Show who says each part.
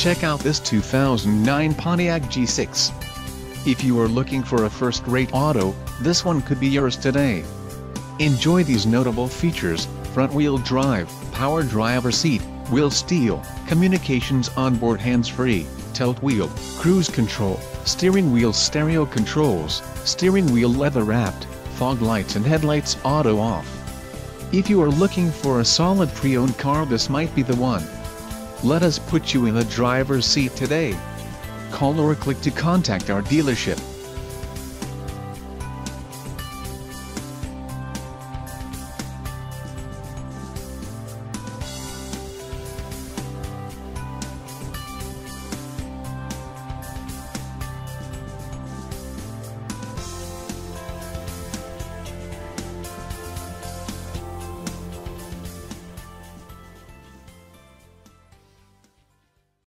Speaker 1: Check out this 2009 Pontiac G6. If you are looking for a first-rate auto, this one could be yours today. Enjoy these notable features: front-wheel drive, power driver seat, wheel steel, communications onboard hands-free, tilt wheel, cruise control, steering wheel stereo controls, steering wheel leather-wrapped, fog lights and headlights auto off. If you are looking for a solid pre-owned car, this might be the one. Let us put you in the driver's seat today. Call or click to contact our dealership.